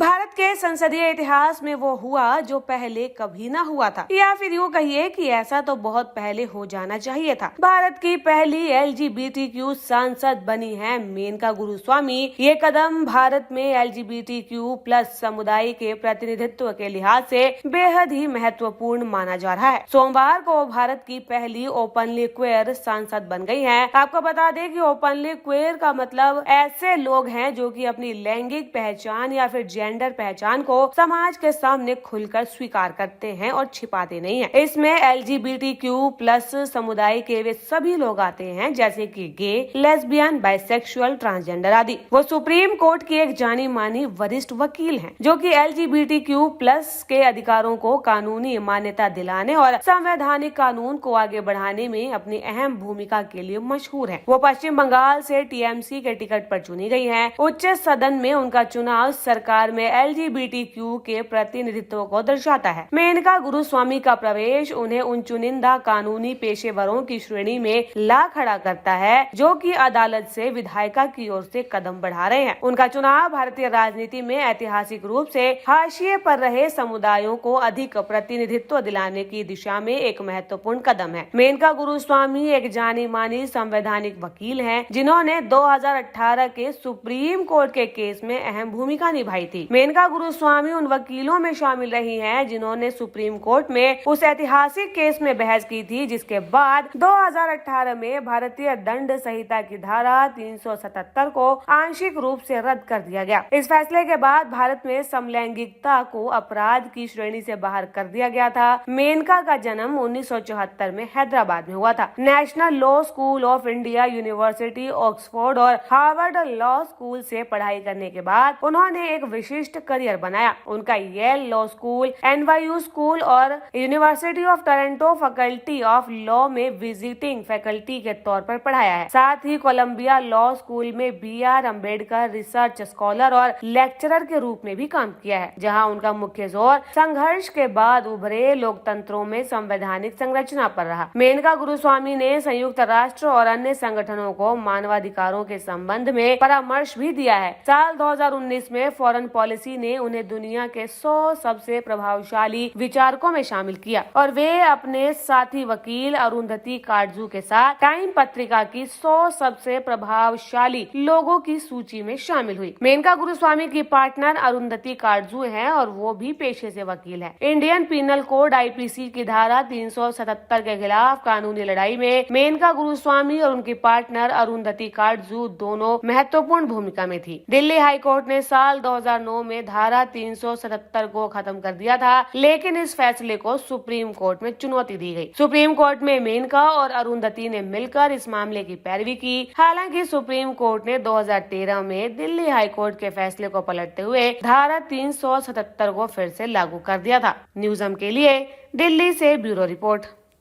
भारत के संसदीय इतिहास में वो हुआ जो पहले कभी ना हुआ था, या फिर यूँ कहिए कि ऐसा तो बहुत पहले हो जाना चाहिए था। भारत की पहली LGBTQ सांसद बनी है मेनका गुरुस्वामी। ये कदम भारत में LGBTQ+ समुदाय के प्रतिनिधित्व के लिहाज से बेहद ही महत्वपूर्ण माना जा रहा है। सोमवार को भारत की पहली ओपनली क्वेयर सांसद बन गई है। आपको बता दें कि ओपनली क्वेयर का मतलब ऐसे लोग हैं जो कि अपनी लैंगिक पहचान या फिर जेंडर पहचान को समाज के सामने खुलकर स्वीकार करते हैं और छिपाते नहीं हैं। इसमें LGBTQ+ समुदाय के वे सभी लोग आते हैं जैसे कि गे, लेस्बियन, बाइसेक्सुअल, ट्रांसजेंडर आदि। वो सुप्रीम कोर्ट की एक जानी मानी वरिष्ठ वकील हैं, जो कि LGBTQ+ के अधिकारों को कानूनी मान्यता दिलाने और संवैधानिक कानून को आगे बढ़ाने में अपनी अहम भूमिका के लिए मशहूर है। वो पश्चिम बंगाल से TMC के टिकट पर चुनी गई है। उच्च सदन में उनका चुनाव सरकार में LGBTQ के प्रतिनिधित्व को दर्शाता है। मेनका गुरुस्वामी का प्रवेश उन्हें उन चुनिंदा कानूनी पेशेवरों की श्रेणी में ला खड़ा करता है जो कि अदालत से विधायिका की ओर से कदम बढ़ा रहे हैं। उनका चुनाव भारतीय राजनीति में ऐतिहासिक रूप से हाशिए पर रहे समुदायों को अधिक प्रतिनिधित्व दिलाने की दिशा में एक महत्वपूर्ण कदम है। मेनका गुरुस्वामी एक जानी मानी संवैधानिक वकील हैं, जिन्होंने 2018 के सुप्रीम कोर्ट के केस में अहम भूमिका निभाई थी। मेनका गुरुस्वामी उन वकीलों में शामिल रही हैं जिन्होंने सुप्रीम कोर्ट में उस ऐतिहासिक केस में बहस की थी जिसके बाद 2018 में भारतीय दंड संहिता की धारा 377 को आंशिक रूप से रद्द कर दिया गया। इस फैसले के बाद भारत में समलैंगिकता को अपराध की श्रेणी से बाहर कर दिया गया था। मेनका का जन्म 1974 में हैदराबाद में हुआ था। National law school of India, university Oxford और हार्वर्ड लॉ स्कूल से पढ़ाई करने के बाद उन्होंने एक विशिष्ट करियर बनाया। उनका Yale law school, NYU school और university of Toronto faculty of law में विजिटिंग फैकल्टी के तौर पर पढ़ाया है। साथ ही कोलंबिया लॉ स्कूल में BR अम्बेडकर रिसर्च स्कॉलर और लेक्चरर के रूप में भी काम किया है, जहां उनका मुख्य जोर संघर्ष के बाद उभरे लोकतंत्रों में संवैधानिक संरचना पर रहा। मेनका गुरुस्वामी ने संयुक्त राष्ट्र और अन्य संगठनों को मानवाधिकारों के संबंध में परामर्श भी दिया है। साल 2019 में फॉरेन पॉलिसी ने उन्हें दुनिया के 100 सबसे प्रभावशाली विचारकों में शामिल किया और वे अपने साथी वकील अरुंधति काटजू के साथ टाइम पत्रिका की 100 सबसे प्रभावशाली लोगों की सूची में शामिल हुई। मेनका गुरुस्वामी की पार्टनर अरुंधति काटजू हैं और वो भी पेशे से वकील है। इंडियन पीनल कोड IPC की धारा 377 के खिलाफ कानूनी लड़ाई में मेनका गुरुस्वामी और उनकी पार्टनर अरुंधति काटजू दोनों महत्वपूर्ण भूमिका में थी। दिल्ली हाई कोर्ट ने साल 2009 में धारा 377 को खत्म कर दिया था, लेकिन इस फैसले को सुप्रीम कोर्ट में चुनौती दी गई। सुप्रीम कोर्ट में मेनका और अरुंधति ने मिलकर इस मामले की पैरवी की। हालांकि सुप्रीम कोर्ट ने 2013 में दिल्ली हाई कोर्ट के फैसले को पलटते हुए धारा 377 को फिर से लागू कर दिया था। न्यूज़म के लिए दिल्ली से ब्यूरो रिपोर्ट।